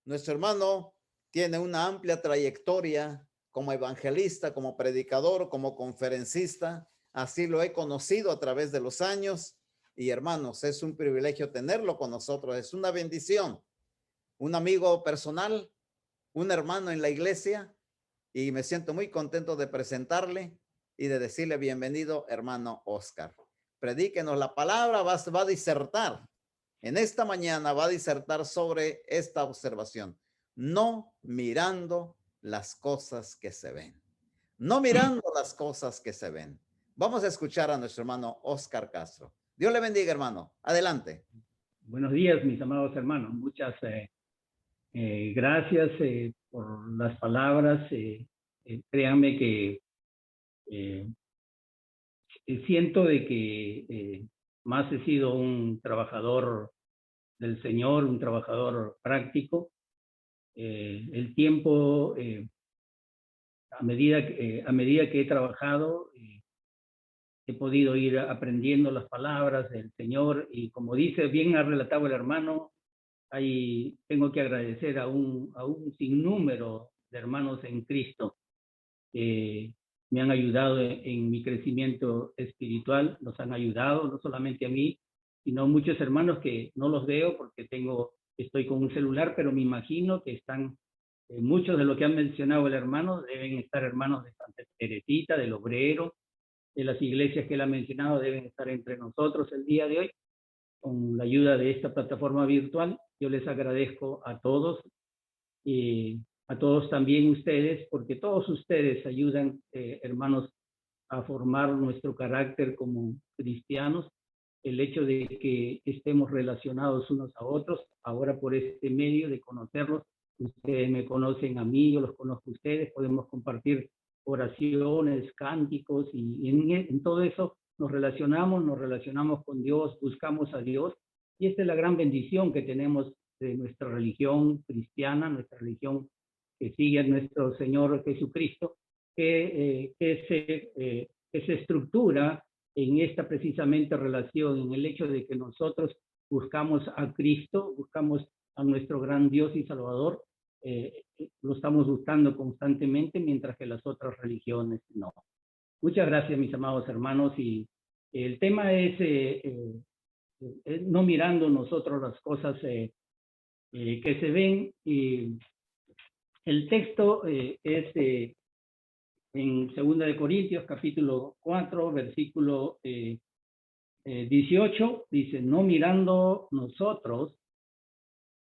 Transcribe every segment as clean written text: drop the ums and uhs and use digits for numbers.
Nuestro hermano tiene una amplia trayectoria como evangelista, como predicador, como conferencista. Así lo he conocido a través de los años. Y hermanos, es un privilegio tenerlo con nosotros. Es una bendición. Un amigo personal, un hermano en la iglesia. Y me siento muy contento de presentarle y de decirle bienvenido, hermano Oscar. Predíquenos la palabra, va a disertar. En esta mañana va a disertar sobre esta observación. No mirando las cosas que se ven. No mirando las cosas que se ven. Vamos a escuchar a nuestro hermano Oscar Castro. Dios le bendiga, hermano. Adelante. Buenos días, mis amados hermanos. Muchas gracias por las palabras. Créanme que eh, siento de que más he sido un trabajador del Señor, un trabajador práctico. El tiempo, a medida que he trabajado, he podido ir aprendiendo las palabras del Señor y como dice, bien ha relatado el hermano, tengo que agradecer a un sinnúmero de hermanos en Cristo que me han ayudado en mi crecimiento espiritual, nos han ayudado no solamente a mí, sino a muchos hermanos que no los veo porque estoy con un celular, pero me imagino que están, muchos de lo que han mencionado el hermano deben estar hermanos de Santa Teresita, del Obrero, de las iglesias que él ha mencionado, deben estar entre nosotros el día de hoy con la ayuda de esta plataforma virtual. Yo les agradezco a todos y a todos también ustedes, porque todos ustedes ayudan, hermanos, a formar nuestro carácter como cristianos. El hecho de que estemos relacionados unos a otros, ahora por este medio de conocerlos, ustedes me conocen a mí, yo los conozco a ustedes, podemos compartir oraciones, cánticos y en todo eso nos relacionamos con Dios, buscamos a Dios y esta es la gran bendición que tenemos de nuestra religión cristiana, nuestra religión que sigue a nuestro Señor Jesucristo, que se estructura en esta precisamente relación, en el hecho de que nosotros buscamos a Cristo, buscamos a nuestro gran Dios y Salvador, lo estamos buscando constantemente, mientras que las otras religiones no. Muchas gracias, mis amados hermanos, y el tema es no mirando nosotros las cosas que se ven, y el texto es en 2 de Corintios, capítulo 4, versículo 18, dice, no mirando nosotros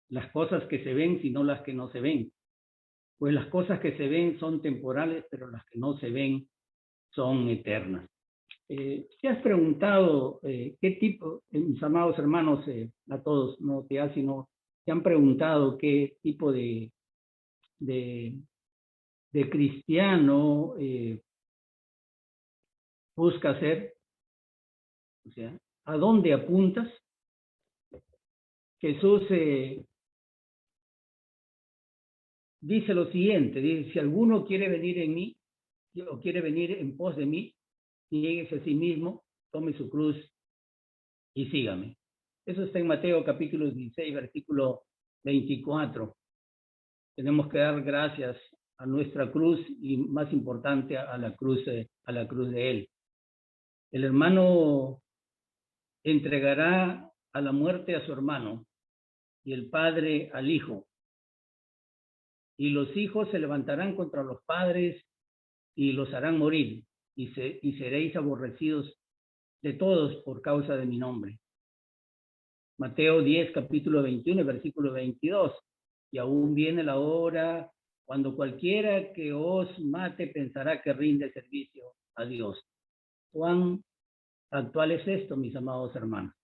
las cosas que se ven, sino las que no se ven. Pues las cosas que se ven son temporales, pero las que no se ven son eternas. ¿Te has preguntado qué tipo, mis amados hermanos, a todos, no te has, sino te han preguntado qué tipo de cristiano busca ser? O sea, ¿a dónde apuntas? Jesús dice lo siguiente, dice, si alguno quiere venir en mí, o quiere venir en pos de mí, niéguese a sí mismo, tome su cruz y sígame. Eso está en Mateo capítulo 16, versículo 24. Tenemos que dar gracias a nuestra cruz y más importante a la cruz de Él. El hermano entregará a la muerte a su hermano y el padre al hijo. Y los hijos se levantarán contra los padres y los harán morir, y seréis aborrecidos de todos por causa de mi nombre. Mateo 10, capítulo 21, versículo 22. Y aún viene la hora cuando cualquiera que os mate pensará que rinde servicio a Dios. ¿Cuán actual es esto, mis amados hermanos?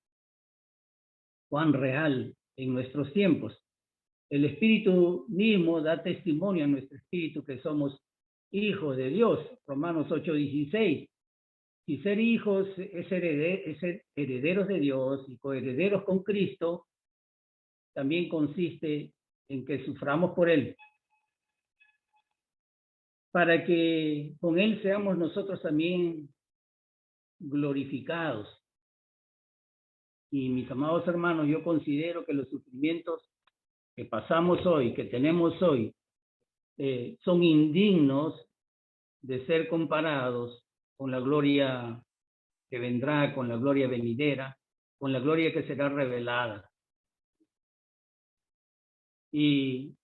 ¿Cuán real en nuestros tiempos? El Espíritu mismo da testimonio a nuestro espíritu que somos hijos de Dios. Romanos 8:16. Si ser hijos es ser herederos de Dios y coherederos con Cristo, también consiste en que suframos por Él, para que con Él seamos nosotros también glorificados. Y mis amados hermanos, yo considero que los sufrimientos que pasamos hoy, que tenemos hoy, son indignos de ser comparados con la gloria que vendrá, con la gloria venidera, con la gloria que será revelada. Y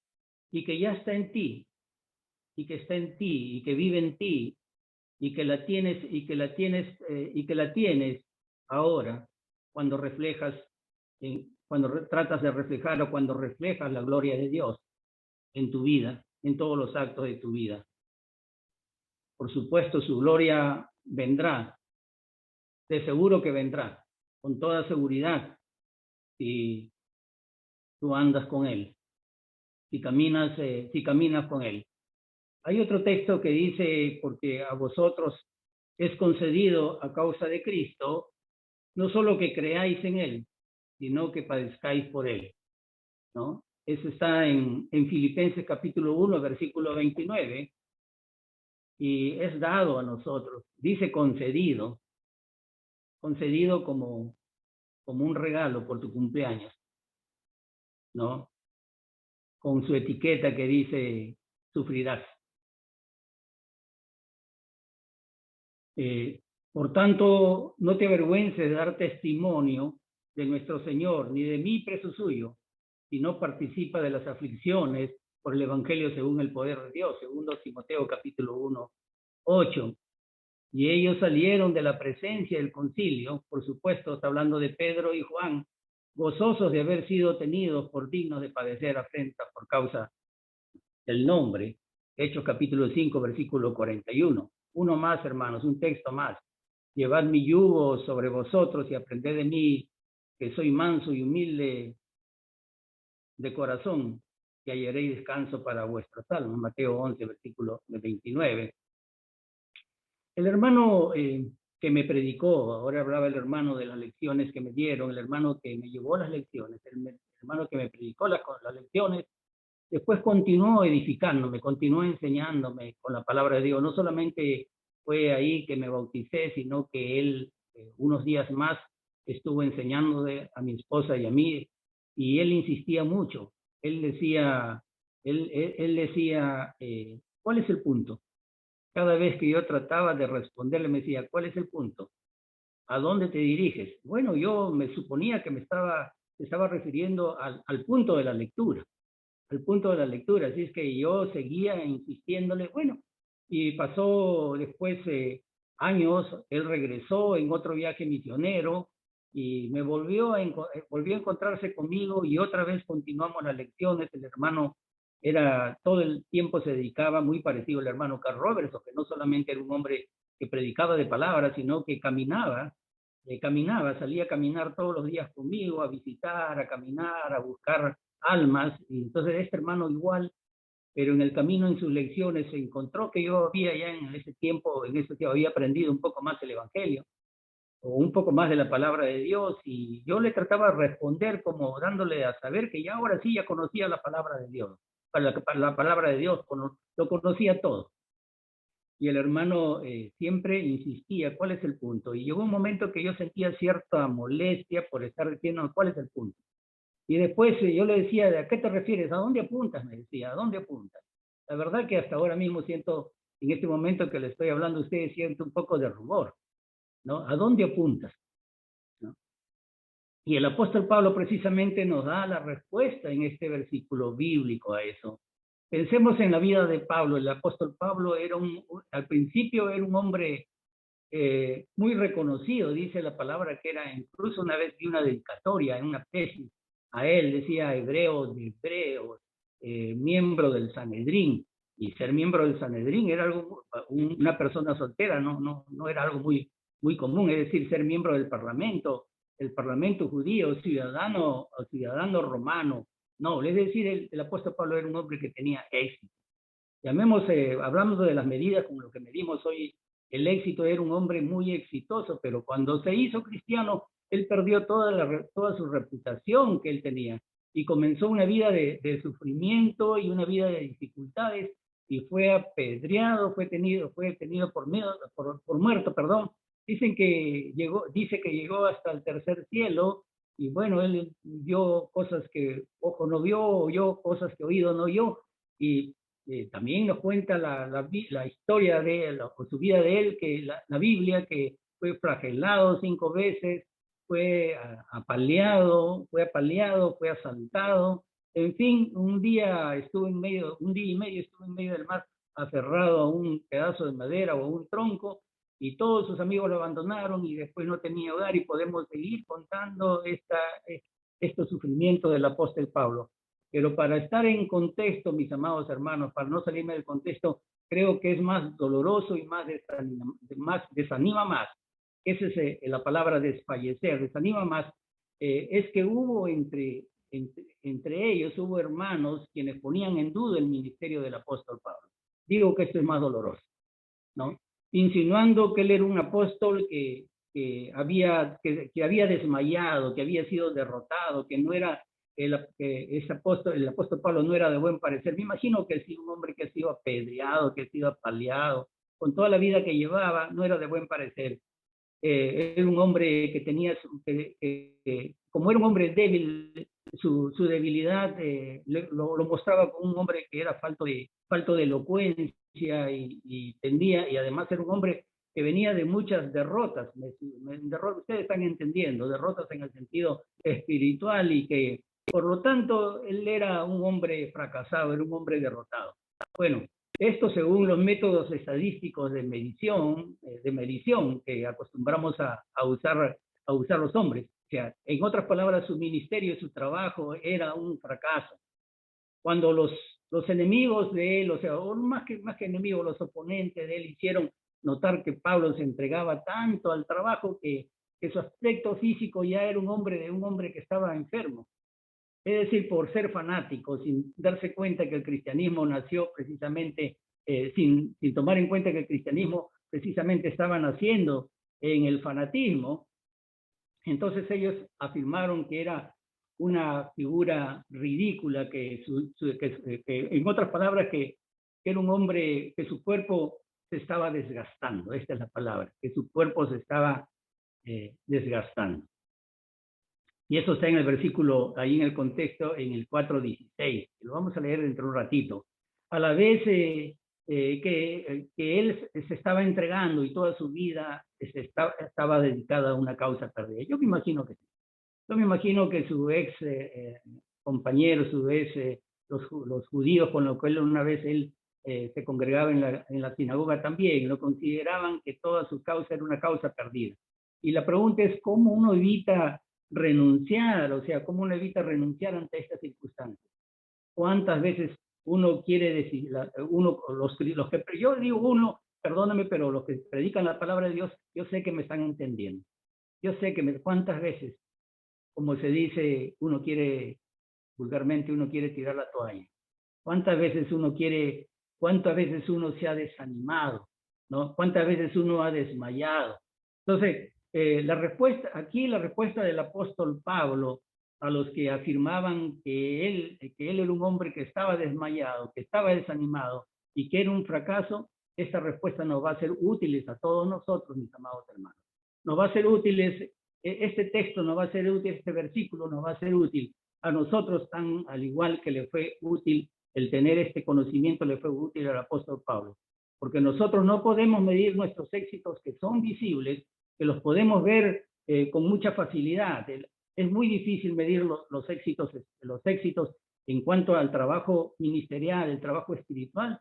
que ya está en ti, y que está en ti, y que vive en ti, y que la tienes, y que la tienes ahora, cuando reflejas, cuando tratas de reflejar o cuando reflejas la gloria de Dios en tu vida, en todos los actos de tu vida. Por supuesto, su gloria vendrá, de seguro que vendrá, con toda seguridad, si tú andas con Él, si caminas con Él. Hay otro texto que dice, porque a vosotros es concedido a causa de Cristo, no solo que creáis en Él, sino que padezcáis por Él, ¿no? Eso está en Filipenses capítulo 1, versículo 29, y es dado a nosotros, dice concedido como un regalo por tu cumpleaños, ¿no? Con su etiqueta que dice, sufrirás. Por tanto, no te avergüences de dar testimonio de nuestro Señor, ni de mí preso suyo, sino participa de las aflicciones por el Evangelio según el poder de Dios, segundo Timoteo capítulo 1, 8. Y ellos salieron de la presencia del concilio, por supuesto, está hablando de Pedro y Juan, gozosos de haber sido tenidos por dignos de padecer afrenta por causa del nombre. Hechos capítulo 5, versículo 41. Uno más, hermanos, un texto más. Llevad mi yugo sobre vosotros y aprended de mí, que soy manso y humilde de corazón, y hallaréis descanso para vuestras almas. Mateo 11, versículo 29. El hermano que me predicó, ahora hablaba el hermano de las lecciones que me dieron, el hermano que me llevó las lecciones, el hermano que me predicó las lecciones, después continuó edificándome, continuó enseñándome con la palabra de Dios. No solamente fue ahí que me bauticé, sino que él unos días más estuvo enseñándole a mi esposa y a mí, y él insistía mucho. Él decía, ¿cuál es el punto? Cada vez que yo trataba de responderle, me decía, ¿cuál es el punto? ¿A dónde te diriges? Bueno, yo me suponía que me estaba refiriendo al punto de la lectura, al punto de la lectura. Así es que yo seguía insistiéndole, bueno, y pasó después años, él regresó en otro viaje misionero y me volvió a encontrarse conmigo y otra vez continuamos las lecciones. El hermano todo el tiempo se dedicaba, muy parecido al hermano Carl Robertson, que no solamente era un hombre que predicaba de palabras, sino que caminaba, salía a caminar todos los días conmigo, a visitar, a caminar, a buscar almas. Y entonces este hermano igual, pero en el camino, en sus lecciones, se encontró que yo había ya en ese tiempo había aprendido un poco más el Evangelio, o un poco más de la palabra de Dios, y yo le trataba de responder como dándole a saber que ya ahora sí ya conocía la palabra de Dios, la palabra de Dios, lo conocía todo. Y el hermano siempre insistía, ¿cuál es el punto? Y llegó un momento que yo sentía cierta molestia por estar diciendo, ¿cuál es el punto? Y después yo le decía, ¿a qué te refieres? ¿A dónde apuntas? Me decía, ¿a dónde apuntas? La verdad que hasta ahora mismo siento, en este momento que le estoy hablando a ustedes, siento un poco de rubor, ¿no? ¿A dónde apuntas? ¿No? Y el apóstol Pablo precisamente nos da la respuesta en este versículo bíblico a eso. Pensemos en la vida de Pablo. El apóstol Pablo al principio era un hombre muy reconocido, dice la palabra que era, incluso una vez vi una dedicatoria en una tesis a él, decía hebreo de hebreos, miembro del Sanedrín, y ser miembro del Sanedrín era una persona soltera, no era algo muy común, es decir, ser miembro del Parlamento, el Parlamento judío, ciudadano romano. No, es decir, el apóstol Pablo era un hombre que tenía éxito. Hablamos de las medidas con lo que medimos hoy, el éxito. Era un hombre muy exitoso, pero cuando se hizo cristiano, él perdió toda su reputación que él tenía y comenzó una vida de sufrimiento y una vida de dificultades, y fue apedreado, fue tenido por muerto, perdón. Dice que llegó hasta el tercer cielo, y bueno, él vio cosas que ojo no vio, oyó cosas que oído no oyó, y también nos cuenta la historia de él, o su vida de él, que la Biblia, que fue flagelado 5 veces, fue apaleado, fue asaltado, en fin, un día un día y medio estuvo en medio del mar, aferrado a un pedazo de madera o a un tronco, y todos sus amigos lo abandonaron y después no tenía hogar, y podemos seguir contando estos sufrimientos del apóstol Pablo. Pero para estar en contexto, mis amados hermanos, para no salirme del contexto, creo que es más doloroso y más desanima más. Esa es la palabra desfallecer, desanima más. Es que hubo entre ellos, hubo hermanos quienes ponían en duda el ministerio del apóstol Pablo. Digo que esto es más doloroso, ¿no? Insinuando que él era un apóstol que había desmayado, que había sido derrotado, que no era el apóstol Pablo no era de buen parecer. Me imagino que sí, un hombre que ha sido apedreado, que ha sido apaleado, con toda la vida que llevaba, no era de buen parecer. Era un hombre que tenía, como era un hombre débil, su debilidad lo mostraba como un hombre que era falto de elocuencia y además era un hombre que venía de muchas derrotas. Ustedes están entendiendo, derrotas en el sentido espiritual, y que por lo tanto él era un hombre fracasado, era un hombre derrotado. Bueno, esto según los métodos estadísticos de medición que acostumbramos a usar los hombres. O sea, en otras palabras, su ministerio, su trabajo era un fracaso. Cuando los enemigos de él, o sea, más que enemigos, los oponentes de él hicieron notar que Pablo se entregaba tanto al trabajo que su aspecto físico ya era un hombre que estaba enfermo. Es decir, por ser fanático, sin darse cuenta que el cristianismo nació precisamente, sin tomar en cuenta que el cristianismo precisamente estaba naciendo en el fanatismo. Entonces ellos afirmaron que era una figura ridícula, que en otras palabras, que era un hombre, que su cuerpo se estaba desgastando, esta es la palabra, que su cuerpo se estaba desgastando. Y eso está en el versículo, ahí en el contexto, en el 4:16. Lo vamos a leer dentro de un ratito. A la vez que él se estaba entregando y toda su vida estaba dedicada a una causa perdida. Yo me imagino que sí. Yo me imagino que su ex compañero, los judíos con los que una vez él se congregaba en la sinagoga también, lo consideraban que toda su causa era una causa perdida. Y la pregunta es, ¿cómo uno evita renunciar? O sea, ¿cómo uno evita renunciar ante estas circunstancias? ¿Cuántas veces uno quiere decir, yo digo uno, perdóname, pero los que predican la palabra de Dios, yo sé que me están entendiendo. Yo sé que cuántas veces, como se dice, vulgarmente uno quiere tirar la toalla. ¿Cuántas veces uno se ha desanimado? ¿No? ¿Cuántas veces uno ha desmayado? Entonces, la respuesta del apóstol Pablo a los que afirmaban que él era un hombre que estaba desmayado, que estaba desanimado y que era un fracaso, esta respuesta nos va a ser útil a todos nosotros, mis amados hermanos. Nos va a ser útil, este texto nos va a ser útil, este versículo nos va a ser útil a nosotros, tan al igual que le fue útil el tener este conocimiento, le fue útil al apóstol Pablo. Porque nosotros no podemos medir nuestros éxitos, que son visibles, que los podemos ver con mucha facilidad. Es muy difícil medir los éxitos en cuanto al trabajo ministerial, el trabajo espiritual.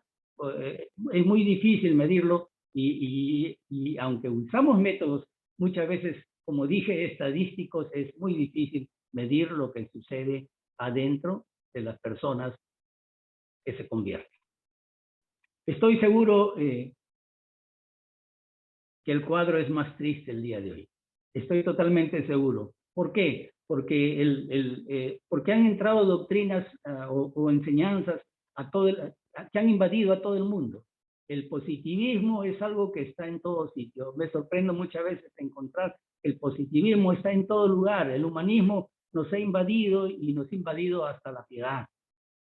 Es muy difícil medirlo, y aunque usamos métodos, muchas veces, como dije, estadísticos, es muy difícil medir lo que sucede adentro de las personas que se convierten. Estoy seguro que el cuadro es más triste el día de hoy. Estoy totalmente seguro. ¿Por qué? Porque han entrado doctrinas o enseñanzas que han invadido a todo el mundo. El positivismo es algo que está en todo sitio. Me sorprendo muchas veces encontrar el positivismo está en todo lugar. El humanismo nos ha invadido y nos ha invadido hasta la piedad.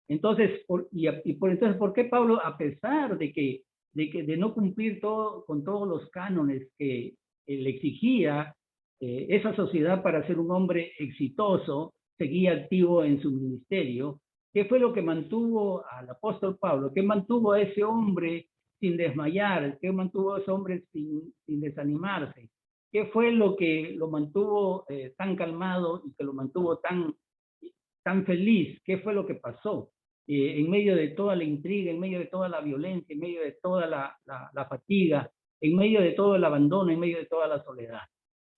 Entonces, entonces, ¿por qué Pablo, a pesar de no cumplir con todos los cánones que le exigía esa sociedad, para ser un hombre exitoso, seguía activo en su ministerio. ¿Qué fue lo que mantuvo al apóstol Pablo? ¿Qué mantuvo a ese hombre sin desmayar? ¿Qué mantuvo a ese hombre sin desanimarse? ¿Qué fue lo que lo mantuvo tan calmado y que lo mantuvo tan feliz? ¿Qué fue lo que pasó? En medio de toda la intriga, en medio de toda la violencia, en medio de toda la fatiga, en medio de todo el abandono, en medio de toda la soledad.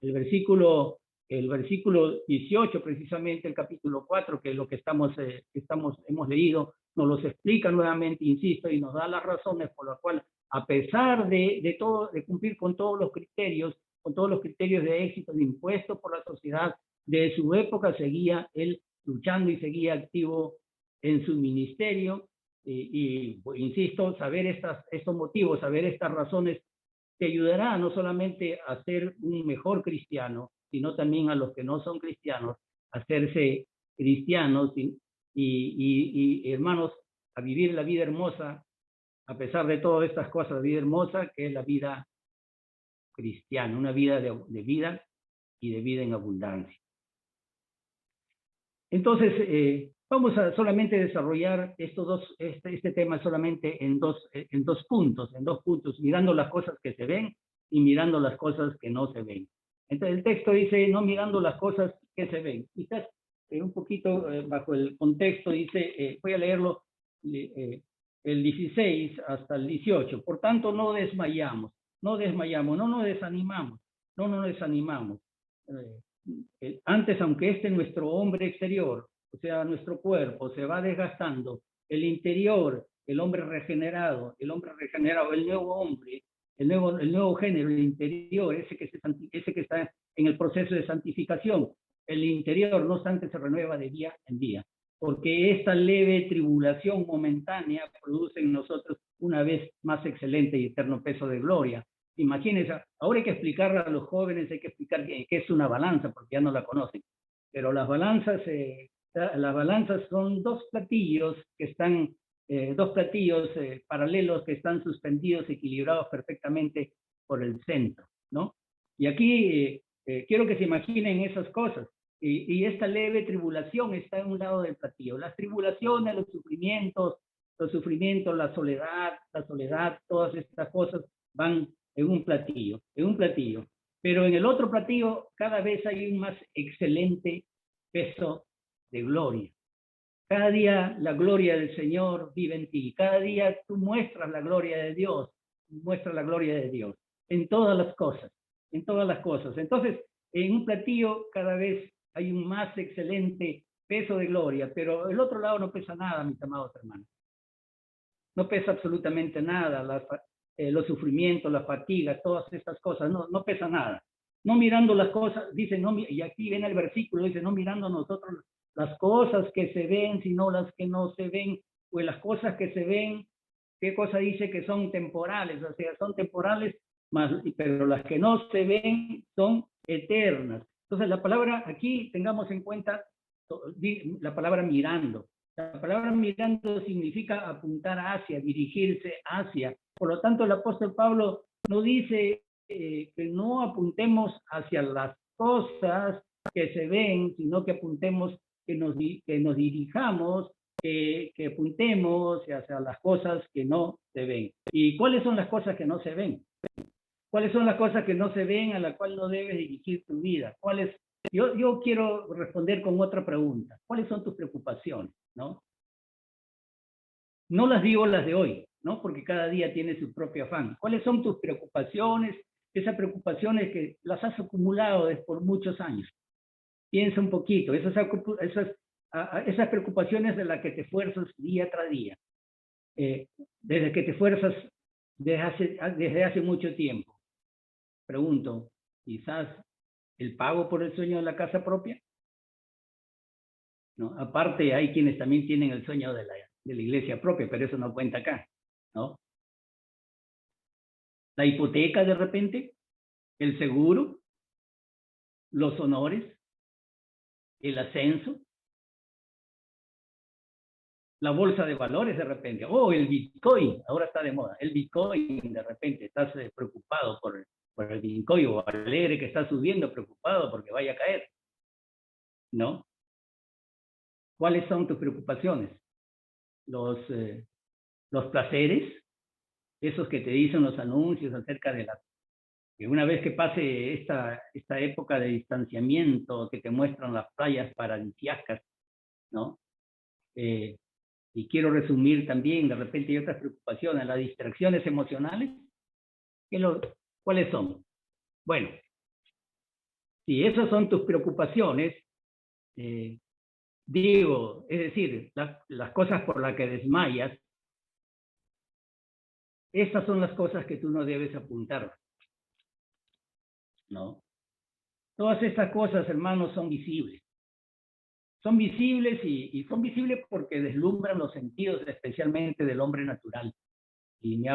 El versículo 18, precisamente el capítulo 4, que es lo que hemos leído, nos los explica nuevamente, insisto, y nos da las razones por las cuales, a pesar de cumplir con todos los criterios de éxito impuestos por la sociedad de su época, seguía él luchando y seguía activo en su ministerio. Insisto, saber estos motivos, saber estas razones, te ayudará no solamente a ser un mejor cristiano, sino también a los que no son cristianos, a hacerse cristianos y hermanos, a vivir la vida hermosa, a pesar de todas estas cosas, la vida hermosa que es la vida cristiana, una vida de vida y de vida en abundancia. Entonces, vamos a solamente desarrollar este tema solamente en dos puntos, mirando las cosas que se ven y mirando las cosas que no se ven. Entonces el texto dice, no mirando las cosas que se ven. Quizás un poquito bajo el contexto dice, voy a leerlo, el 16 hasta el 18. Por tanto, no desmayamos, no nos desanimamos, no nos desanimamos. Antes, aunque nuestro hombre exterior, o sea, nuestro cuerpo, se va desgastando, el interior, el hombre regenerado, el nuevo hombre, el nuevo género, el interior, ese que está en el proceso de santificación, el interior, no obstante, se renueva de día en día, porque esta leve tribulación momentánea produce en nosotros una vez más excelente y eterno peso de gloria. Imagínense, ahora hay que explicar a los jóvenes, hay que explicar qué es una balanza, porque ya no la conocen. Pero las balanzas son dos platillos que están, paralelos que están suspendidos, equilibrados perfectamente por el centro, ¿no? Y aquí quiero que se imaginen esas cosas. Y esta leve tribulación está en un lado del platillo. Las tribulaciones, los sufrimientos, la soledad, todas estas cosas van en un platillo. Pero en el otro platillo cada vez hay un más excelente peso de gloria. Cada día la gloria del Señor vive en ti. Cada día tú muestras la gloria de Dios. En todas las cosas. Entonces, en un platillo cada vez hay un más excelente peso de gloria, pero el otro lado no pesa nada, mis amados hermanos. No pesa absolutamente nada. Los sufrimientos, las fatigas, todas estas cosas, no pesa nada. No mirando las cosas, dice, no, y aquí viene el versículo, dice, no mirando nosotros las cosas que se ven, sino las que no se ven. Pues las cosas que se ven, ¿qué cosa dice? Que son temporales, o sea, son temporales, pero las que no se ven son eternas. Entonces la palabra, aquí tengamos en cuenta la palabra mirando. La palabra mirando significa apuntar hacia, dirigirse hacia. Por lo tanto, el apóstol Pablo no dice que no apuntemos hacia las cosas que se ven, sino que apuntemos, que nos dirijamos, que apuntemos hacia las cosas que no se ven. ¿Y cuáles son las cosas que no se ven? ¿Cuáles son las cosas que no se ven a las cuales no debes dirigir tu vida? Yo quiero responder con otra pregunta. ¿Cuáles son tus preocupaciones? ¿No? No las digo las de hoy, ¿no? Porque cada día tiene su propio afán. ¿Cuáles son tus preocupaciones? Esas preocupaciones que las has acumulado por muchos años. Piensa un poquito. Esas preocupaciones de las que te esfuerzas día tras día. Desde que te esfuerzas desde hace mucho tiempo. Pregunto, quizás el pago por el sueño de la casa propia. ¿No? Aparte, hay quienes también tienen el sueño de la iglesia propia, pero eso no cuenta acá, ¿no? La hipoteca de repente, el seguro, los honores, el ascenso, la bolsa de valores de repente, el Bitcoin, ahora está de moda, el Bitcoin de repente, estás preocupado por el vincoyo alegre que está subiendo, preocupado porque vaya a caer, ¿no? ¿Cuáles son tus preocupaciones? Los placeres, esos que te dicen los anuncios acerca de que una vez que pase esta época de distanciamiento que te muestran las playas paradisíacas, ¿no? Y quiero resumir también, de repente hay otras preocupaciones, las distracciones emocionales, ¿cuáles son? Bueno, si esas son tus preocupaciones, digo, es decir, las cosas por las que desmayas, esas son las cosas que tú no debes apuntar, ¿no? Todas estas cosas, hermanos, son visibles. Son visibles y son visibles porque deslumbran los sentidos, especialmente del hombre natural. Y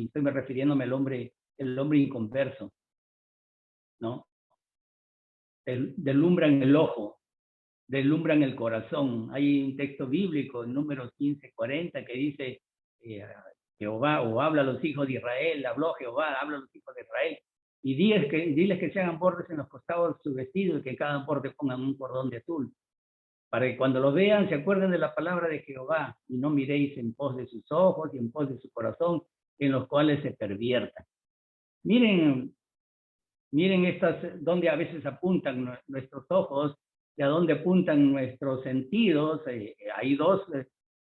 estoy refiriéndome al hombre, el hombre inconverso, ¿no? Deslumbran el ojo, deslumbran el corazón. Hay un texto bíblico en Números 15:40 que dice, Jehová, o habla a los hijos de Israel, habló Jehová, habla a los hijos de Israel, y diles que se hagan bordes en los costados de su vestido y que en cada borde pongan un cordón de tul, para que cuando lo vean se acuerden de la palabra de Jehová y no miréis en pos de sus ojos y en pos de su corazón, en los cuales se perviertan. Miren donde a veces apuntan nuestros ojos y a dónde apuntan nuestros sentidos. Hay dos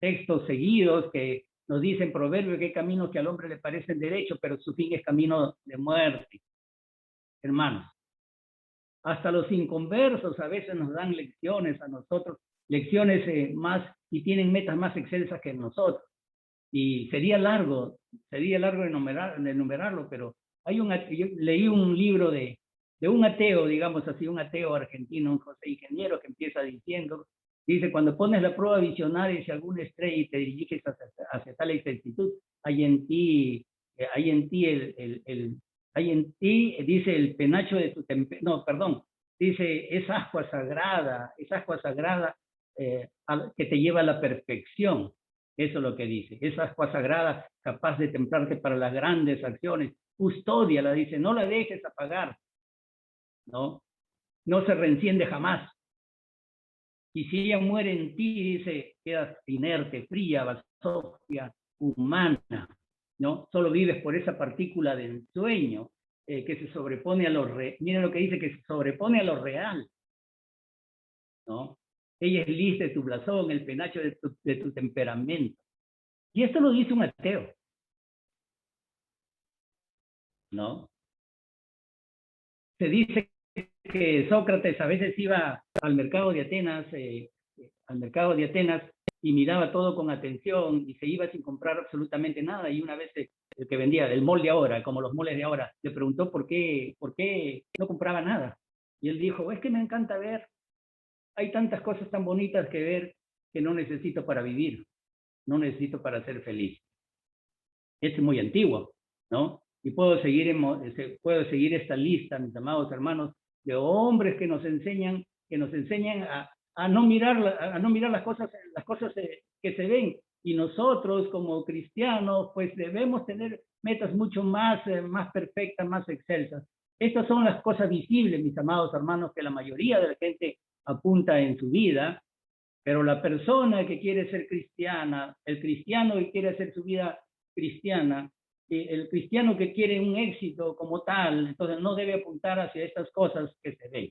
textos seguidos que nos dicen Proverbios que hay caminos que al hombre le parecen derechos, pero su fin es camino de muerte. Hermanos, hasta los inconversos a veces nos dan lecciones a nosotros, lecciones más, y tienen metas más excelsas que nosotros. Y sería largo enumerarlo, pero yo leí un libro de un ateo, digamos así, un ateo argentino, un José Ingeniero, que empieza diciendo, dice, cuando pones la prueba visionaria hacia alguna estrella y te diriges hacia tal exactitud, hay en ti, dice el penacho de tu dice, es agua sagrada que te lleva a la perfección. Eso es lo que dice. Esa agua sagrada capaz de templarte para las grandes acciones. Custódiala, dice, no la dejes apagar, ¿no? No se reenciende jamás. Y si ella muere en ti, dice, quedas inerte, fría, basofia, humana, ¿no? Solo vives por esa partícula del sueño que se sobrepone a miren lo que dice, que se sobrepone a lo real, ¿no? Ella es lis de tu blasón, el penacho de tu temperamento. Y esto lo dice un ateo, ¿no? Se dice que Sócrates a veces iba al mercado de Atenas, y miraba todo con atención y se iba sin comprar absolutamente nada. Y una vez el que vendía el molde ahora, como los moles de ahora, le preguntó por qué no compraba nada. Y él dijo, es que me encanta ver, hay tantas cosas tan bonitas que ver que no necesito para vivir, no necesito para ser feliz. Este es muy antiguo, ¿no? Y puedo seguir esta lista, mis amados hermanos, de hombres que nos enseñan a no mirar las cosas que se ven. Y nosotros como cristianos, pues debemos tener metas mucho más perfectas, más excelsas. Estas son las cosas visibles, mis amados hermanos, que la mayoría de la gente apunta en su vida, pero la persona que quiere ser cristiana, el cristiano que quiere hacer su vida cristiana, el cristiano que quiere un éxito como tal, entonces no debe apuntar hacia estas cosas que se ven.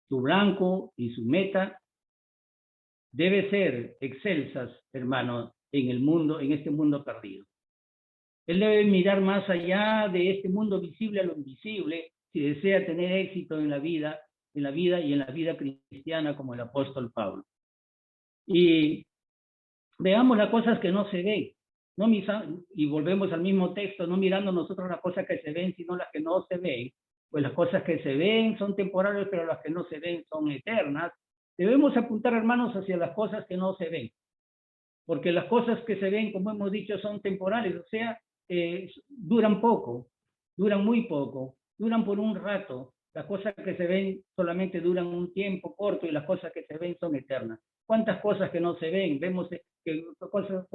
Su blanco y su meta debe ser excelsas, hermano, en este mundo perdido. Él debe mirar más allá de este mundo visible a lo invisible si desea tener éxito en la vida y en la vida cristiana como el apóstol Pablo. Y veamos las cosas que no se ven, y volvemos al mismo texto, no mirando nosotros las cosas que se ven, sino las que no se ven. Pues las cosas que se ven son temporales, pero las que no se ven son eternas. Debemos apuntar, hermanos, hacia las cosas que no se ven, porque las cosas que se ven, como hemos dicho, son temporales, o sea, duran poco, duran muy poco, duran por un rato. Las cosas que se ven solamente duran un tiempo corto y las cosas que se ven son eternas. ¿Cuántas cosas que no se ven? Vemos cosas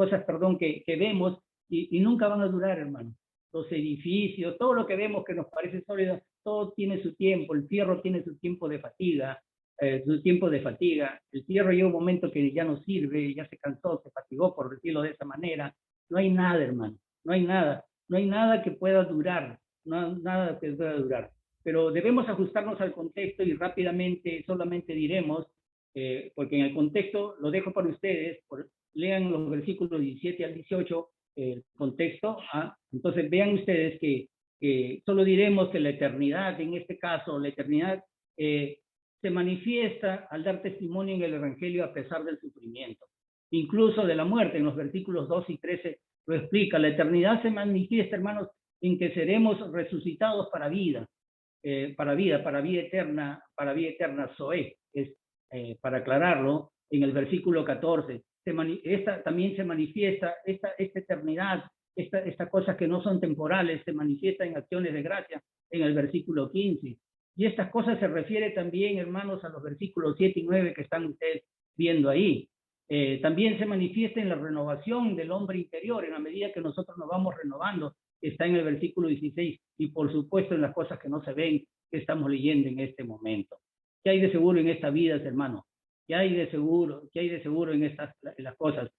que vemos y nunca van a durar, hermano. los edificios, todo lo que vemos que nos parece sólido, todo tiene su tiempo. El fierro tiene su tiempo de fatiga, El fierro llega un momento que ya no sirve, ya se cansó, se fatigó, por decirlo de esa manera. No hay nada, hermano, no hay nada. No hay nada que pueda durar, nada que pueda durar. Pero debemos ajustarnos al contexto y rápidamente solamente diremos, porque en el contexto, lo dejo para ustedes, lean los versículos 17 al 18, el contexto. Entonces vean ustedes que solo diremos que la eternidad, en este caso, la eternidad se manifiesta al dar testimonio en el Evangelio a pesar del sufrimiento, incluso de la muerte. En los versículos 2 y 13 lo explica. La eternidad se manifiesta, hermanos, en que seremos resucitados para vida eterna, Zoe, para aclararlo, en el versículo 14. También se manifiesta esta eternidad, estas cosas que no son temporales, se manifiesta en acciones de gracia, en el versículo 15. Y estas cosas se refiere también, hermanos, a los versículos 7 y 9 que están ustedes viendo ahí. También se manifiesta en la renovación del hombre interior, en la medida que nosotros nos vamos renovando, está en el versículo 16, y por supuesto en las cosas que no se ven, que estamos leyendo en este momento. ¿Qué hay de seguro en esta vida, hermano? ¿Qué hay de seguro en las cosas?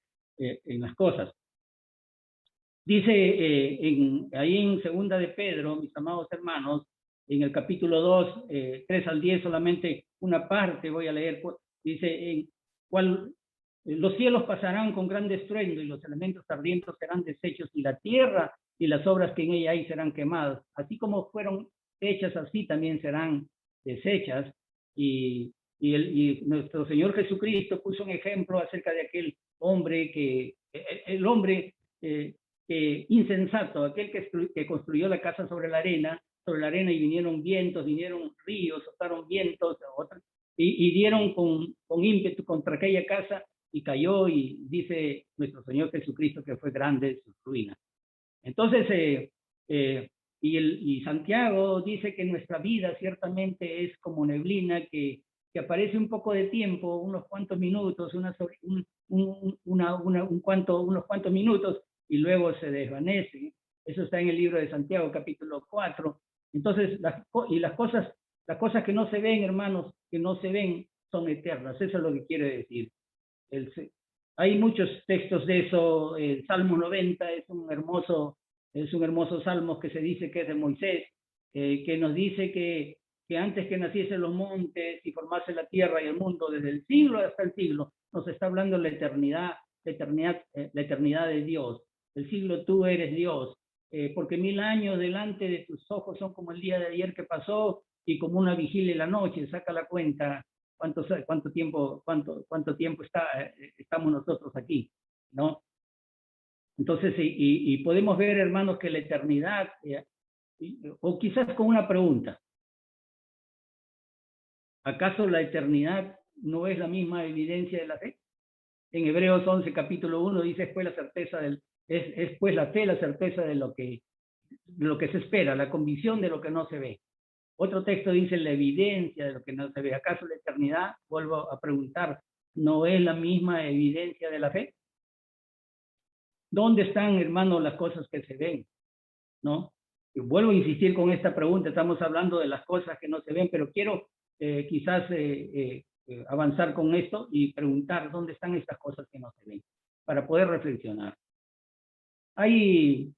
Dice ahí en segunda de Pedro, mis amados hermanos, en el capítulo 2, 3 al 10, solamente una parte voy a leer. Dice, los cielos pasarán con gran estruendo y los elementos ardientes serán deshechos, y la tierra y las obras que en ella hay serán quemadas. Así como fueron hechas, así también serán deshechas. Y nuestro Señor Jesucristo puso un ejemplo acerca de aquel hombre el hombre insensato, aquel que construyó la casa sobre la arena, y vinieron vientos, vinieron ríos, soplaron vientos, y dieron con ímpetu contra aquella casa, y cayó, y dice nuestro Señor Jesucristo que fue grande su ruina. Entonces, y Santiago dice que nuestra vida ciertamente es como neblina que aparece un poco de tiempo, unos cuantos minutos, unos cuantos minutos, y luego se desvanece. Eso está en el libro de Santiago, capítulo 4. Entonces, las cosas que no se ven, hermanos, que no se ven, son eternas. Eso es lo que quiere decir. Hay muchos textos de eso. El Salmo 90 es un hermoso salmo que se dice que es de Moisés, que nos dice que antes que naciesen los montes y formase la tierra y el mundo, desde el siglo hasta el siglo, nos está hablando de la eternidad de Dios. El siglo tú eres Dios, porque 1000 años delante de tus ojos son como el día de ayer que pasó y como una vigilia en la noche. Saca la cuenta cuánto tiempo estamos nosotros aquí, ¿no? Entonces, y podemos ver, hermanos, que la eternidad, o quizás con una pregunta: ¿acaso la eternidad no es la misma evidencia de la fe? En Hebreos 11, capítulo 1, dice, es pues la fe, la certeza de lo que se espera, la convicción de lo que no se ve. Otro texto dice la evidencia de lo que no se ve. ¿Acaso la eternidad, vuelvo a preguntar, no es la misma evidencia de la fe? ¿Dónde están, hermanos, las cosas que se ven? ¿No? Y vuelvo a insistir con esta pregunta. Estamos hablando de las cosas que no se ven, pero quiero quizás avanzar con esto y preguntar dónde están estas cosas que no se ven, para poder reflexionar. Hay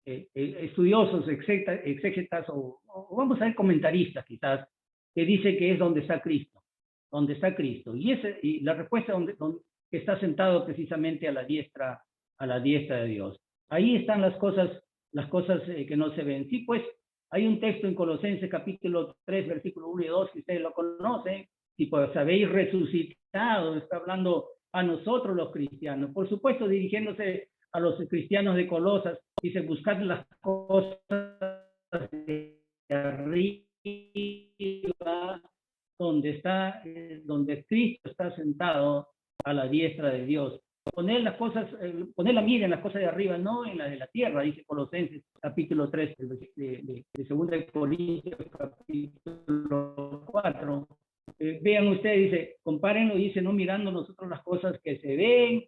estudiosos, exégetas, o vamos a ver comentaristas quizás, que dice que es donde está Cristo, y la respuesta donde está sentado precisamente a la diestra de Dios. Ahí están las cosas que no se ven. Sí, pues hay un texto en Colosenses capítulo 3, versículo 1 y 2, que ustedes lo conocen, y pues habéis resucitado. Está hablando a nosotros los cristianos, por supuesto dirigiéndose a los cristianos de Colosas. Dice, buscad las cosas de arriba, donde Cristo está sentado a la diestra de Dios. Poner la mira en las cosas de arriba, no en las de la tierra, dice Colosenses capítulo 3, de 2 de Corintios capítulo 4. Vean ustedes, dice, compárenlo, dice, no mirando nosotros las cosas que se ven,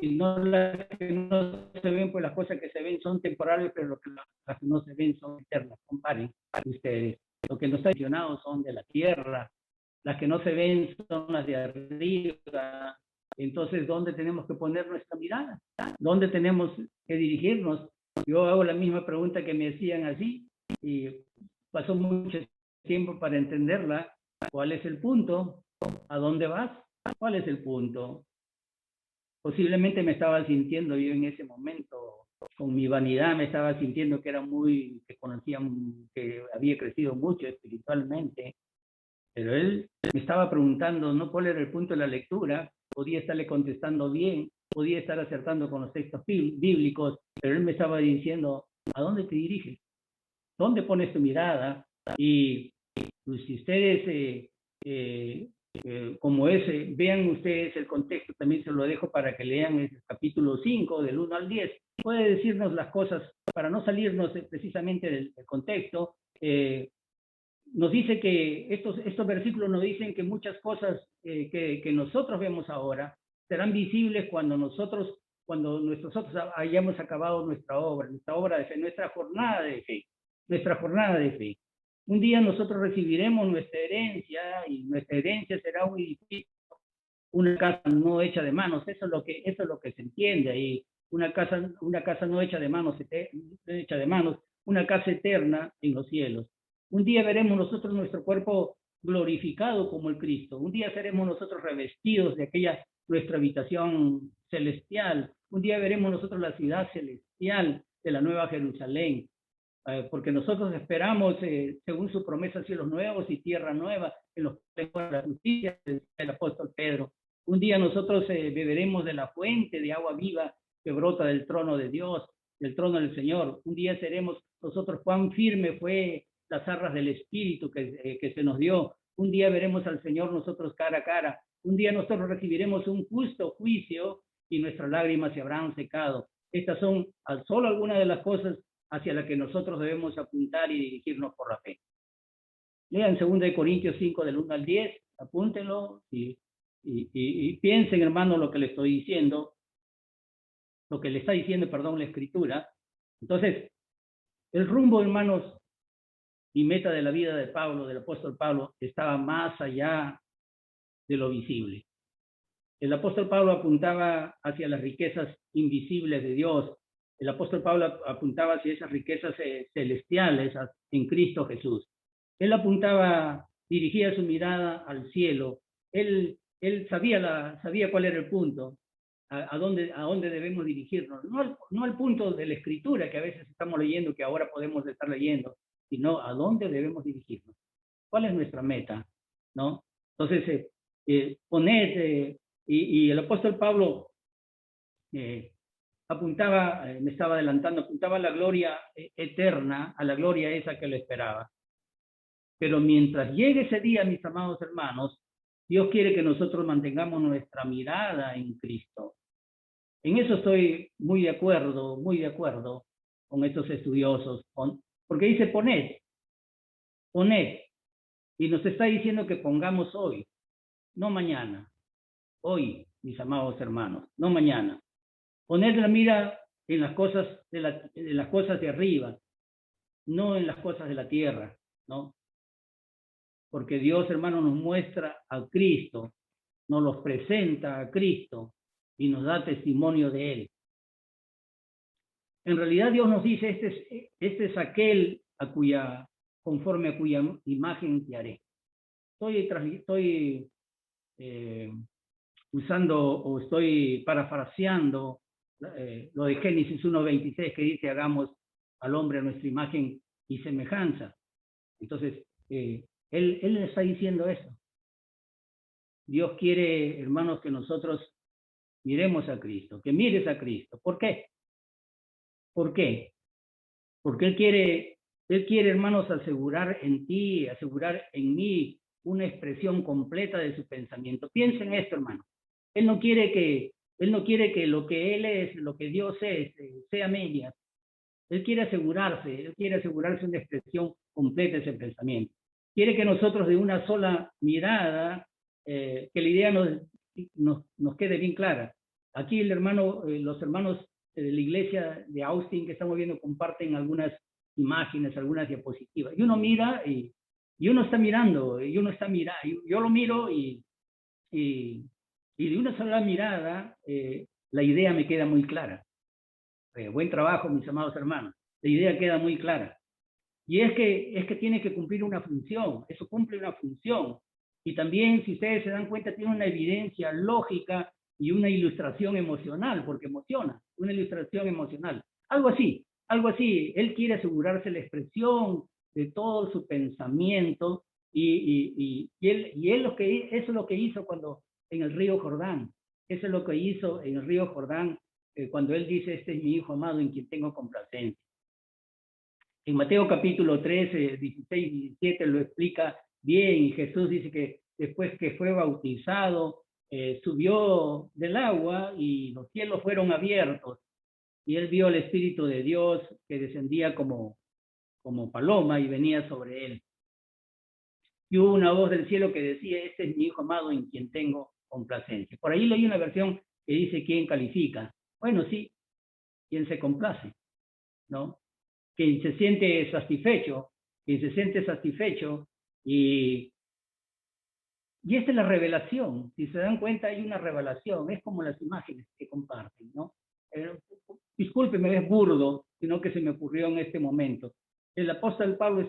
y no las que no se ven, pues las cosas que se ven son temporales, pero las que no se ven son eternas. Comparen ustedes. Lo que no está mencionado son de la tierra, las que no se ven son las de arriba. Entonces, ¿dónde tenemos que poner nuestra mirada? ¿Dónde tenemos que dirigirnos? Yo hago la misma pregunta que me hacían así, y pasó mucho tiempo para entenderla. ¿Cuál es el punto? ¿A dónde vas? ¿Cuál es el punto? Posiblemente me estaba sintiendo yo en ese momento, con mi vanidad, me estaba sintiendo que era que conocía, que había crecido mucho espiritualmente, pero él me estaba preguntando no cuál era el punto de la lectura, podía estarle contestando bien, podía estar acertando con los textos bíblicos, pero él me estaba diciendo, ¿a dónde te diriges? ¿Dónde pones tu mirada? Y pues, si ustedes como ese, vean ustedes el contexto, también se lo dejo para que lean el capítulo 5, del 1 al 10, puede decirnos las cosas, para no salirnos precisamente del contexto, nos dice que estos versículos nos dicen que muchas cosas que nosotros vemos ahora serán visibles cuando nosotros hayamos acabado nuestra obra de fe, nuestra jornada de fe. Un día nosotros recibiremos nuestra herencia y nuestra herencia será un edificio, una casa no hecha de manos. Eso es lo que se entiende ahí. Una casa no hecha de manos, una casa eterna en los cielos. Un día veremos nosotros nuestro cuerpo glorificado como el Cristo. Un día seremos nosotros revestidos de nuestra habitación celestial. Un día veremos nosotros la ciudad celestial de la Nueva Jerusalén. Porque nosotros esperamos, según su promesa, cielos nuevos y tierra nueva, en los que la justicia del apóstol Pedro. Un día nosotros beberemos de la fuente de agua viva que brota del trono de Dios, del trono del Señor. Un día seremos nosotros, cuán firme fue las arras del Espíritu que se nos dio. Un día veremos al Señor nosotros cara a cara. Un día nosotros recibiremos un justo juicio y nuestras lágrimas se habrán secado. Estas son solo algunas de las cosas hacia la que nosotros debemos apuntar y dirigirnos por la fe. Lean 2 Corintios 5, del 1 al 10, apúntenlo y piensen, hermano, lo que le estoy diciendo, lo que le está diciendo, perdón, la Escritura. Entonces, el rumbo, hermanos, y meta de la vida de Pablo, del apóstol Pablo, estaba más allá de lo visible. El apóstol Pablo apuntaba hacia las riquezas invisibles de Dios. El apóstol Pablo apuntaba hacia esas riquezas celestiales en Cristo Jesús. Él dirigía su mirada al cielo. Él sabía cuál era el punto, a dónde debemos dirigirnos. No al punto de la Escritura que a veces estamos leyendo, que ahora podemos estar leyendo, sino a dónde debemos dirigirnos. ¿Cuál es nuestra meta? ¿No? Entonces, y el apóstol Pablo apuntaba, me estaba adelantando, apuntaba a la gloria eterna, a la gloria esa que le esperaba. Pero mientras llegue ese día, mis amados hermanos, Dios quiere que nosotros mantengamos nuestra mirada en Cristo. En eso estoy muy de acuerdo con estos estudiosos, porque dice poned, y nos está diciendo que pongamos hoy, no mañana, hoy, mis amados hermanos, no mañana. Poner la mira en las cosas las cosas de arriba, no en las cosas de la tierra, ¿no? Porque Dios, hermano, nos muestra a Cristo, nos los presenta a Cristo y nos da testimonio de Él. En realidad Dios nos dice, este es aquel conforme a cuya imagen te haré. Estoy usando o estoy parafraseando lo de Génesis 1:26 que dice hagamos al hombre a nuestra imagen y semejanza. Entonces, él le está diciendo eso. Dios quiere, hermanos, que nosotros miremos a Cristo, que mires a Cristo. ¿Por qué? ¿Por qué? Porque Él quiere, hermanos, asegurar en ti, asegurar en mí una expresión completa de su pensamiento. Piensa en esto, hermano. Él no quiere que lo que Él es, lo que Dios es, sea medias. Él quiere asegurarse una expresión completa de ese pensamiento. Quiere que nosotros de una sola mirada, que la idea nos quede bien clara. Aquí los hermanos de la iglesia de Austin que estamos viendo comparten algunas imágenes, algunas diapositivas. Y uno mira y uno está mirando, y uno está mirando, yo lo miro y de una sola mirada la idea me queda muy clara. Buen trabajo, mis amados hermanos. La idea queda muy clara. Y es que tiene que cumplir una función, eso cumple una función. Y también, si ustedes se dan cuenta, tiene una evidencia lógica y una ilustración emocional, porque emociona, una ilustración emocional. Algo así. Él quiere asegurarse la expresión de todo su pensamiento y él eso es lo que hizo cuando en el río Jordán. Eso es lo que hizo en el río Jordán cuando él dice, este es mi hijo amado en quien tengo complacencia. En Mateo capítulo 13, 16 y 17 lo explica bien, y Jesús dice que después que fue bautizado, subió del agua y los cielos fueron abiertos, y él vio el Espíritu de Dios que descendía como paloma y venía sobre él. Y hubo una voz del cielo que decía, este es mi hijo amado en quien tengo complacencia. Por ahí leí una versión que dice, ¿quién califica? Bueno, sí, quien se complace, ¿no? Quien se siente satisfecho, y esta es la revelación. Si se dan cuenta, hay una revelación, es como las imágenes que comparten, ¿no? Discúlpeme, es burdo, sino que se me ocurrió en este momento. El apóstol Pablo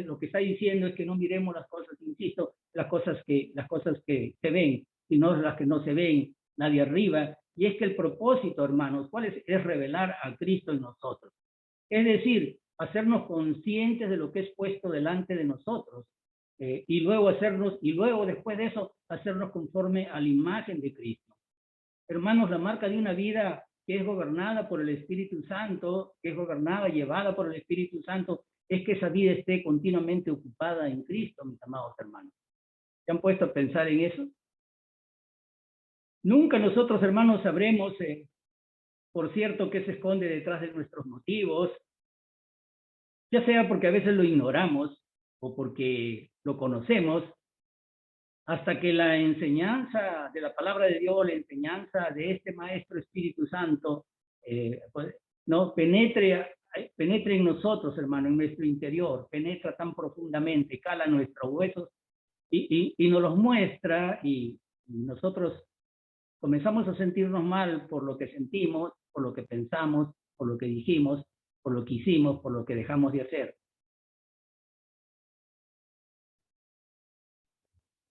lo que está diciendo es que no miremos las cosas, insisto, las cosas que se ven, sino las que no se ven, nadie arriba. Y es que el propósito, hermanos, ¿cuál es? Es revelar a Cristo en nosotros. Es decir, hacernos conscientes de lo que es puesto delante de nosotros y luego después de eso, hacernos conforme a la imagen de Cristo. Hermanos, la marca de una vida que es gobernada por el Espíritu Santo, llevada por el Espíritu Santo, es que esa vida esté continuamente ocupada en Cristo, mis amados hermanos. ¿Se han puesto a pensar en eso? Nunca nosotros, hermanos, sabremos, por cierto, qué se esconde detrás de nuestros motivos, ya sea porque a veces lo ignoramos o porque lo conocemos, hasta que la enseñanza de la palabra de Dios, la enseñanza de este Maestro Espíritu Santo, no penetre en nosotros, hermano, en nuestro interior, penetra tan profundamente, cala nuestros huesos y nos los muestra, y nosotros comenzamos a sentirnos mal por lo que sentimos, por lo que pensamos, por lo que dijimos, por lo que hicimos, por lo que dejamos de hacer.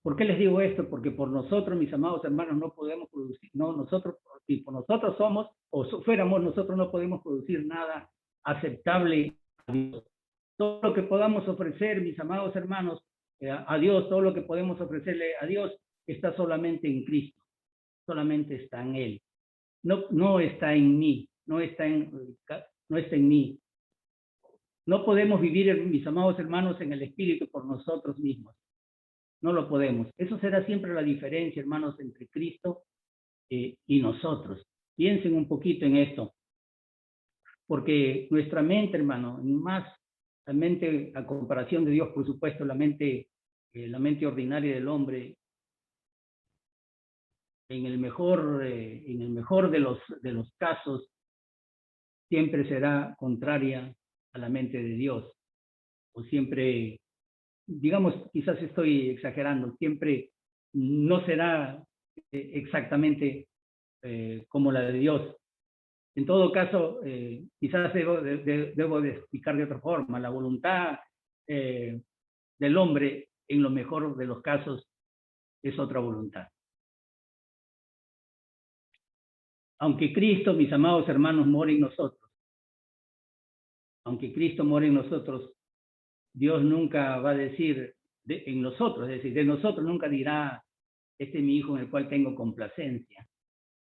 ¿Por qué les digo esto? Porque por nosotros, mis amados hermanos, no podemos producir, si por nosotros somos o fuéramos, nosotros no podemos producir nada aceptable a Dios. Todo lo que podamos ofrecer, mis amados hermanos, a Dios, todo lo que podemos ofrecerle a Dios está solamente en Cristo, solamente está en Él. No está en mí, no está en mí. No podemos vivir, mis amados hermanos, en el Espíritu por nosotros mismos. No lo podemos. Eso será siempre la diferencia, hermanos, entre Cristo y nosotros. Piensen un poquito en esto. Porque nuestra mente, hermano, la mente a comparación de Dios, por supuesto, la mente ordinaria del hombre, en el mejor de los casos, siempre será contraria a la mente de Dios. O siempre, digamos, quizás estoy exagerando, siempre no será exactamente como la de Dios. En todo caso, quizás debo de explicar de otra forma. La voluntad del hombre, en lo mejor de los casos, es otra voluntad. Aunque Cristo, mis amados hermanos, more en nosotros, aunque Cristo more en nosotros, Dios nunca va a decir en nosotros, es decir, de nosotros nunca dirá, este es mi hijo en el cual tengo complacencia,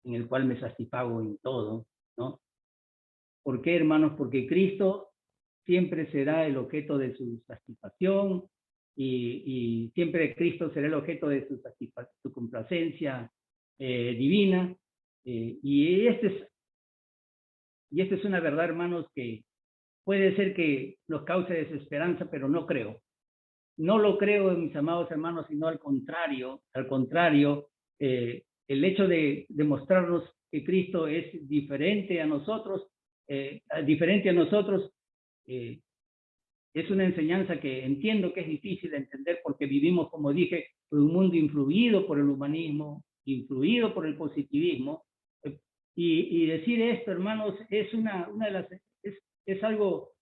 en el cual me satisfago en todo, ¿no? ¿Por qué, hermanos? Porque Cristo siempre será el objeto de su satisfacción y siempre Cristo será el objeto de su complacencia divina. Y esta es una verdad, hermanos, que puede ser que nos cause desesperanza, pero no creo. No lo creo, mis amados hermanos, sino al contrario, el hecho de mostrarnos que Cristo es diferente a nosotros, es una enseñanza que entiendo que es difícil de entender porque vivimos, como dije, en un mundo influido por el humanismo, influido por el positivismo. Y decir esto, hermanos, es una de las, es algo,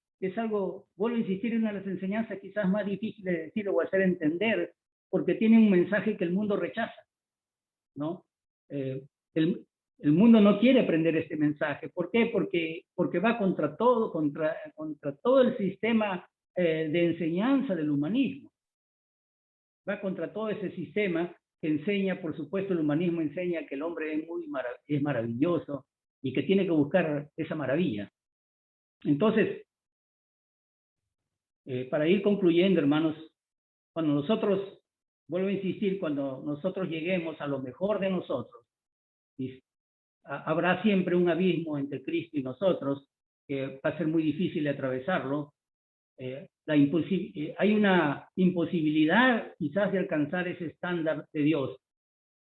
vuelvo a insistir, en una de las enseñanzas quizás más difíciles de decir o hacer entender, porque tiene un mensaje que el mundo rechaza, ¿no? El, el mundo no quiere aprender este mensaje. ¿Por qué? Porque va contra todo, contra todo el sistema de enseñanza del humanismo. Va contra todo ese sistema que enseña, por supuesto, el humanismo enseña que el hombre es maravilloso y que tiene que buscar esa maravilla. Entonces, para ir concluyendo, hermanos, cuando nosotros, vuelvo a insistir, cuando nosotros lleguemos a lo mejor de nosotros, habrá siempre un abismo entre Cristo y nosotros, que va a ser muy difícil de atravesarlo. Hay una imposibilidad quizás de alcanzar ese estándar de Dios,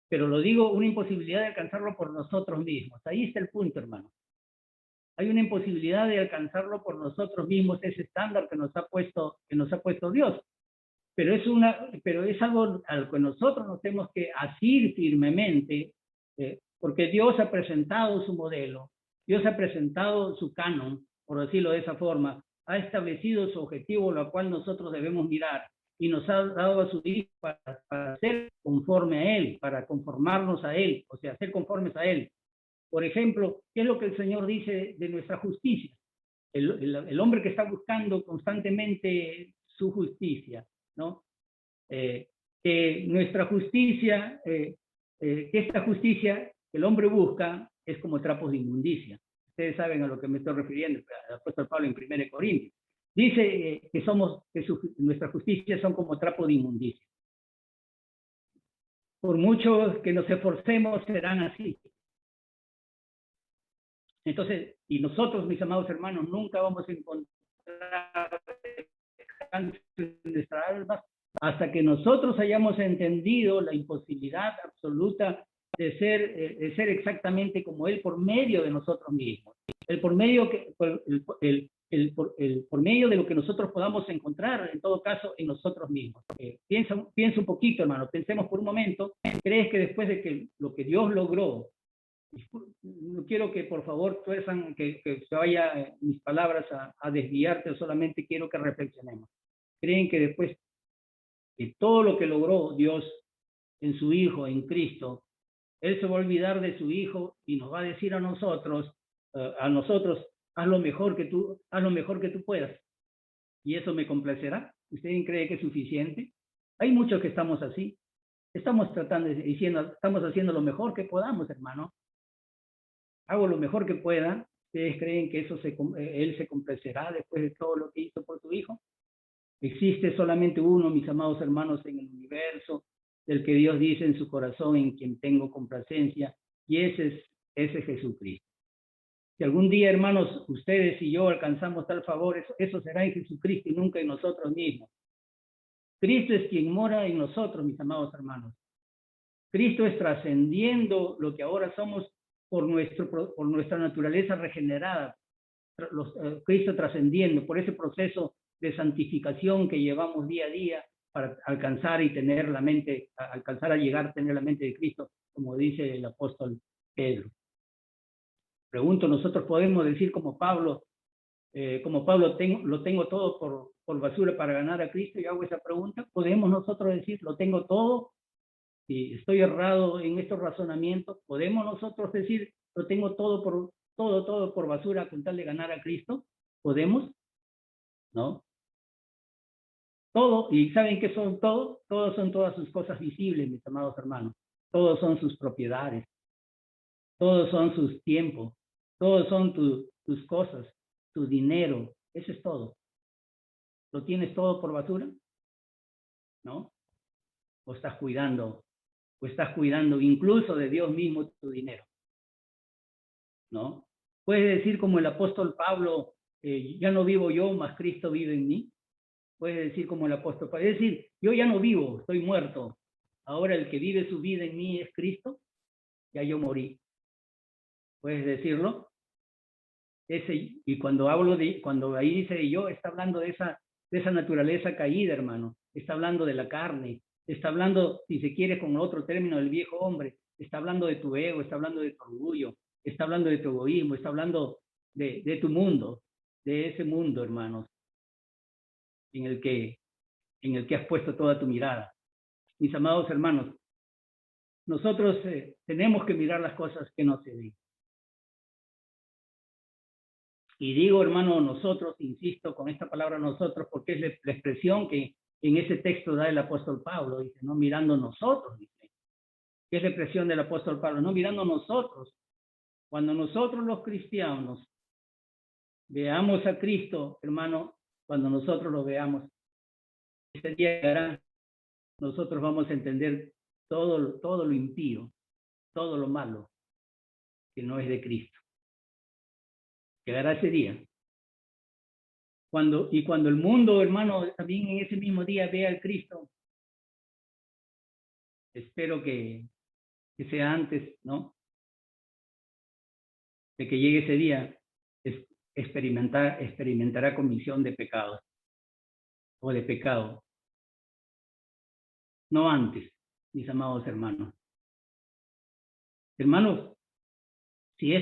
pero lo digo, una imposibilidad de alcanzarlo por nosotros mismos. Ahí está el punto, hermano. Hay una imposibilidad de alcanzarlo por nosotros mismos, ese estándar que nos ha puesto Dios. Pero es algo al que nosotros nos tenemos que asir firmemente, porque Dios ha presentado su modelo, Dios ha presentado su canon, por decirlo de esa forma, ha establecido su objetivo, lo cual nosotros debemos mirar, y nos ha dado a su Hijo para ser conforme a Él, para conformarnos a Él, o sea, ser conformes a Él. Por ejemplo, ¿qué es lo que el Señor dice de nuestra justicia? El hombre que está buscando constantemente su justicia, ¿no? Que nuestra justicia, que esta justicia que el hombre busca es como trapos de inmundicia. Ustedes saben a lo que me estoy refiriendo, el apóstol Pablo en 1 Corintios. Dice nuestra justicia son como trapos de inmundicia. Por mucho que nos esforcemos, serán así. Entonces, y nosotros, mis amados hermanos, nunca vamos a encontrar descanso en nuestra alma hasta que nosotros hayamos entendido la imposibilidad absoluta de ser exactamente como Él por medio de nosotros mismos. Por medio de lo que nosotros podamos encontrar, en todo caso, en nosotros mismos. Piensa un poquito, hermano, pensemos por un momento. ¿Crees que después de que lo que Dios logró, no quiero que por favor tuerzan, que se vaya mis palabras a desviarte, solamente quiero que reflexionemos? ¿Creen que después de todo lo que logró Dios en su Hijo, en Cristo, Él se va a olvidar de su Hijo y nos va a decir a nosotros, haz lo mejor que tú puedas, y eso me complacerá? ¿Ustedes creen que es suficiente? Hay muchos que estamos así. Estamos haciendo lo mejor que podamos, hermano. Hago lo mejor que pueda. ¿Ustedes creen que Él se complacerá después de todo lo que hizo por su Hijo? Existe solamente uno, mis amados hermanos, en el universo, del que Dios dice en su corazón, en quien tengo complacencia, y ese es Jesucristo. Si algún día, hermanos, ustedes y yo alcanzamos tal favor, eso será en Jesucristo y nunca en nosotros mismos. Cristo es quien mora en nosotros, mis amados hermanos. Cristo es trascendiendo lo que ahora somos por nuestra naturaleza regenerada. Cristo trascendiendo por ese proceso de santificación que llevamos día a día para alcanzar a llegar a tener la mente de Cristo, como dice el apóstol Pedro. Pregunto, ¿nosotros podemos decir como Pablo, lo tengo todo por basura para ganar a Cristo? Y hago esa pregunta. ¿Podemos nosotros decir, lo tengo todo y estoy errado en estos razonamientos? ¿Podemos nosotros decir, lo tengo todo por basura con tal de ganar a Cristo? ¿Podemos? ¿No? Todo, ¿y saben qué son todo? Todos son todas sus cosas visibles, mis amados hermanos. Todos son sus propiedades. Todos son sus tiempos. Todos son tus cosas, tu dinero. Eso es todo. ¿Lo tienes todo por basura? ¿No? ¿O estás cuidando incluso de Dios mismo tu dinero? ¿No? Puedes decir como el apóstol Pablo, ya no vivo yo, mas Cristo vive en mí. Puede decir como el apóstol Pablo, es decir, yo ya no vivo, estoy muerto. Ahora el que vive su vida en mí es Cristo. Ya yo morí. puedes decirlo. Y cuando cuando ahí dice yo, está hablando de esa naturaleza caída, hermano. Está hablando de la carne. Está hablando, si se quiere, con otro término, del viejo hombre. Está hablando de tu ego, está hablando de tu orgullo, está hablando de tu egoísmo, está hablando de tu mundo, de ese mundo, hermanos, en el que has puesto toda tu mirada. Mis amados hermanos, nosotros tenemos que mirar las cosas que no se ven. Y digo, hermano, nosotros, insisto con esta palabra nosotros, porque es la expresión que en ese texto da el apóstol Pablo, dice, no mirando nosotros, dice. ¿Qué es la expresión del apóstol Pablo? No mirando nosotros. Cuando nosotros los cristianos veamos a Cristo, hermano, cuando nosotros lo veamos, ese día llegará, nosotros vamos a entender todo lo impío, todo lo malo que no es de Cristo. Llegará ese día. Cuando el mundo, hermano, también en ese mismo día vea al Cristo, espero que sea antes, ¿no? De que llegue ese día, experimentará convicción de pecados o de pecado. No antes, mis amados hermanos. Hermanos, si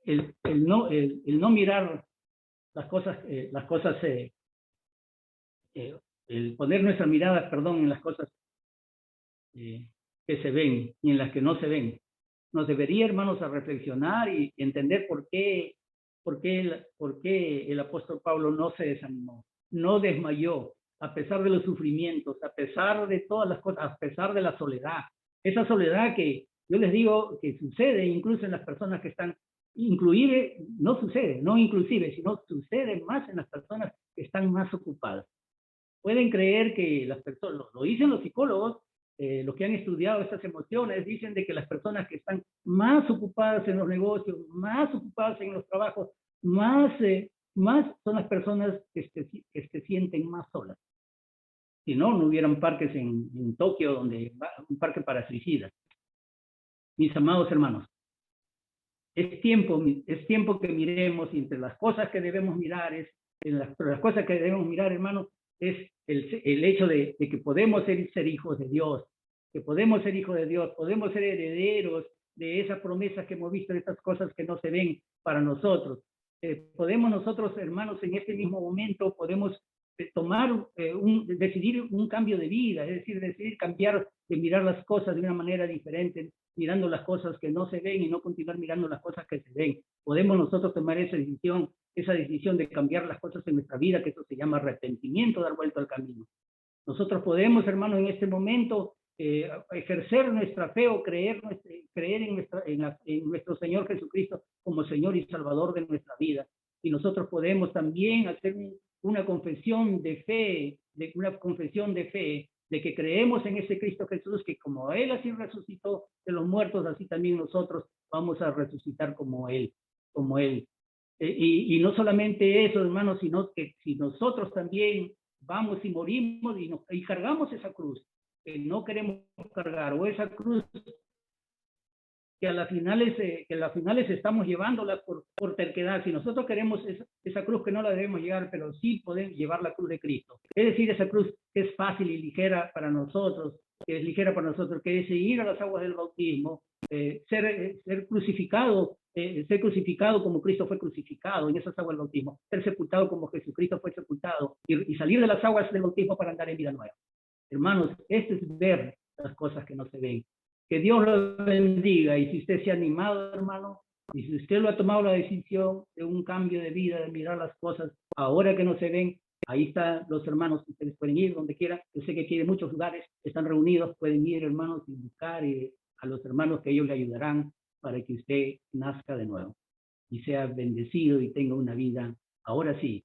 el no mirar las cosas, el poner nuestra mirada, en las cosas que se ven y en las que no se ven, nos debería, hermanos, a reflexionar y entender por qué el apóstol Pablo no se desanimó, no desmayó, a pesar de los sufrimientos, a pesar de todas las cosas, a pesar de la soledad. Esa soledad que yo les digo que sucede incluso en las personas que están, inclusive, no sucede, no inclusive, sino sucede más en las personas que están más ocupadas. Pueden creer que las personas, lo dicen los psicólogos, los que han estudiado estas emociones, dicen de que las personas que están más ocupadas en los negocios, más ocupadas en los trabajos, más son las personas que se sienten más solas. Si no, no hubieran parques en Tokio, un parque para suicidas. Mis amados hermanos, es tiempo que miremos, y entre las cosas que debemos mirar hermanos, es el hecho de que podemos ser hijos de Dios, podemos ser herederos de esas promesas que hemos visto, de estas cosas que no se ven para nosotros. Podemos nosotros, hermanos, en este mismo momento, podemos decidir un cambio de vida, es decir, decidir cambiar, de mirar las cosas de una manera diferente, mirando las cosas que no se ven y no continuar mirando las cosas que se ven. Podemos nosotros tomar esa decisión de cambiar las cosas en nuestra vida, que eso se llama arrepentimiento, dar vuelta al camino. Nosotros podemos, hermano, en este momento ejercer nuestra fe o creer en nuestro Señor Jesucristo como Señor y Salvador de nuestra vida. Y nosotros podemos también hacer una confesión de fe, de que creemos en ese Cristo Jesús, que como Él así resucitó de los muertos, así también nosotros vamos a resucitar como Él. Y no solamente eso, hermanos, sino que si nosotros también vamos y morimos y cargamos esa cruz que no queremos cargar, o esa cruz que a las finales estamos llevándola por terquedad. Si nosotros queremos esa cruz, que no la debemos llevar, pero sí podemos llevar la cruz de Cristo. Es decir, esa cruz que es fácil y ligera para nosotros, que es ir a las aguas del bautismo, ser crucificado como Cristo fue crucificado en esas aguas del bautismo, ser sepultado como Jesucristo fue sepultado, y salir de las aguas del bautismo para andar en vida nueva. Hermanos, esto es ver las cosas que no se ven. Que Dios lo bendiga, y si usted se ha animado, hermano, y si usted lo ha tomado la decisión de un cambio de vida, de mirar las cosas ahora que no se ven, ahí están los hermanos, ustedes pueden ir donde quieran. Yo sé que aquí en muchos lugares están reunidos, pueden ir, hermanos, y buscar a los hermanos, que ellos le ayudarán para que usted nazca de nuevo y sea bendecido y tenga una vida, ahora sí,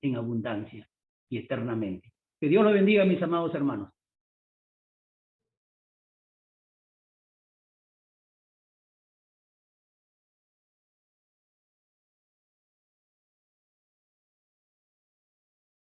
en abundancia y eternamente. Que Dios lo bendiga, mis amados hermanos.